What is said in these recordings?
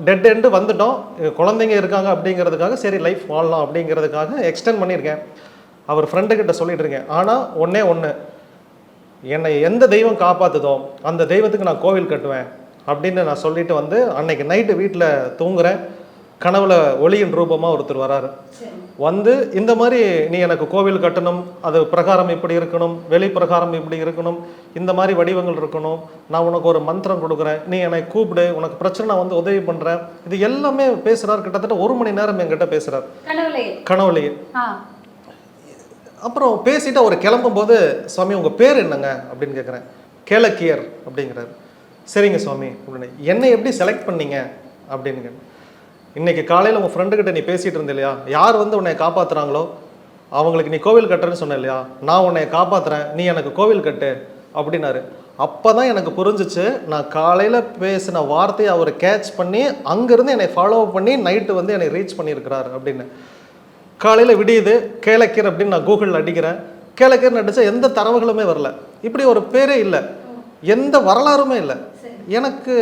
Dead end வந்துட்டோம், குழந்தைங்க இருக்காங்க அப்படிங்கிறதுக்காக சரி லைஃப் வாழலாம் அப்படிங்கிறதுக்காக எக்ஸ்டெண்ட் பண்ணியிருக்கேன். அவர் ஃப்ரெண்டுக்கிட்ட சொல்லிட்டு இருக்கேன். ஆனால் ஒன்றே ஒன்று, என்னை எந்த தெய்வம் காப்பாற்றுதோ அந்த தெய்வத்துக்கு நான் கோவில் கட்டுவேன் அப்படின்னு நான் சொல்லிட்டு வந்து அன்னைக்கு நைட்டு வீட்டில் தூங்குறேன். கனவுல ஒளியின் ரூபமாக ஒருத்தர் வராரு. வந்து இந்த மாதிரி நீ எனக்கு கோவில் கட்டணும், அது பிரகாரம் இப்படி இருக்கணும், வெளி பிரகாரம் இப்படி இருக்கணும், இந்த மாதிரி வடிவங்கள் இருக்கணும், நான் உனக்கு ஒரு மந்திரம் கொடுக்குறேன், நீ என்னை கூப்பிடு, உனக்கு பிரச்சனை நான் வந்து உதவி பண்ணுறேன், இது எல்லாமே பேசுகிறார். கிட்டத்தட்ட 1 மணி நேரம் என்கிட்ட பேசுகிறார் கனவுலையே. அப்புறம் பேசிட்டு அவர் கிளம்பும்போது, சுவாமி உங்கள் பேர் என்னங்க அப்படின்னு கேட்குறேன். கேளக்கியர் அப்படிங்கிறார். சரிங்க சுவாமி அப்படின்னு. என்னை எப்படி செலக்ட் பண்ணீங்க அப்படின்னு கேட்டேன். இன்னைக்கு காலையில் உங்கள் ஃப்ரெண்டுக்கிட்ட நீ பேசிகிட்டு இருந்த இல்லையா, யார் வந்து உன்னை காப்பாற்றுறாங்களோ அவங்களுக்கு நீ கோவில் கட்டுறேன்னு சொன்ன இல்லையா, நான் உன்னை காப்பாற்றுறேன், நீ எனக்கு கோவில் கட்டு அப்படின்னாரு. அப்போ தான் எனக்கு புரிஞ்சிச்சு, நான் காலையில் பேசின வார்த்தையை அவர் கேட்ச் பண்ணி அங்கேருந்து என்னை ஃபாலோ பண்ணி நைட்டு வந்து என்னை ரீச் பண்ணியிருக்கிறார் அப்படின்னு. காலையில் விடியுது, கேளக்கீர் அப்படின்னு நான் கூகுளில் அடிக்கிறேன். கேளக்கீர்னு அடித்தா எந்த தரவுகளுமே வரல, இப்படி ஒரு பேரே இல்லை, எந்த வரலாறுமே இல்லை. எனக்கு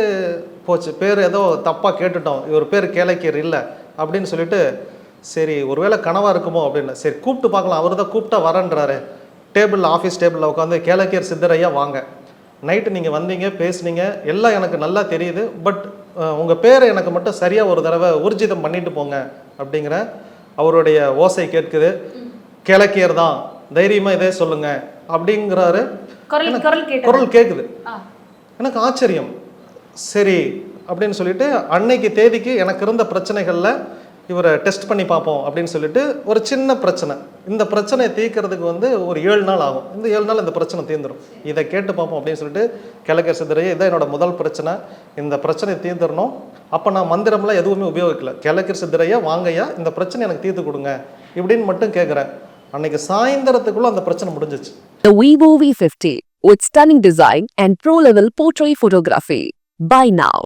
போச்சு, பேர் ஏதோ தப்பாக கேட்டுட்டோம், இவர் பேர் கேளக்கீர் இல்லை அப்படின்னு சொல்லிட்டு, சரி ஒருவேளை கனவாக இருக்குமோ அப்படின்னு. சரி கூப்பிட்டு பார்க்கலாம், அவர் தான் கூப்பிட்டா வரேன்றாரு. டேபிளில், ஆஃபீஸ் டேபிளில் உட்காந்து கேளக்கீர் சித்தரையா வாங்க, நைட்டு நீங்கள் வந்தீங்க பேசுனீங்க எல்லாம் எனக்கு நல்லா தெரியுது, பட் உங்கள் பேரை எனக்கு மட்டும் சரியாக ஒரு தடவை ஊர்ஜிதம் பண்ணிட்டு போங்க அப்படிங்கிற. அவருடைய ஓசை கேட்குது, கேளக்கியர் தான், தைரியமாக இதே சொல்லுங்க அப்படிங்கிறாரு. குரல் கேட்குது. எனக்கு ஆச்சரியம். சரி அப்படின்னு சொல்லிட்டு அன்னைக்கு தேதிக்கு எனக்கு இருந்த பிரச்சனைகளில் இவரை டெஸ்ட் பண்ணி பார்ப்போம் அப்படின்னு சொல்லிட்டு, ஒரு சின்ன பிரச்சனை, இந்த பிரச்சனையை தீர்க்கறதுக்கு வந்து ஒரு 7 நாள் ஆகும், இந்த 7 நாள் இந்த பிரச்சனை தீர்ந்துடும், இதை கேட்டு பார்ப்போம் அப்படின்னு சொல்லிட்டு, கேளக்கியர் சித்தரையே இதான் என்னோட முதல் பிரச்சனை, இந்த பிரச்சனையை தீர்ந்துடணும். அப்போ நான் மந்திரம்லாம் எதுவுமே உபயோகிக்கல, கேளக்கியர் சித்தரையா வாங்கய்யா இந்த பிரச்சனை எனக்கு தீர்த்து கொடுங்க இப்படின்னு மட்டும் கேட்குறேன். அன்னைக்கு சாயந்தரத்துக்குள்ள அந்த பிரச்சனை முடிஞ்சிச்சு. The Vivo V50 with stunning design and pro-level portrait photography. Buy now.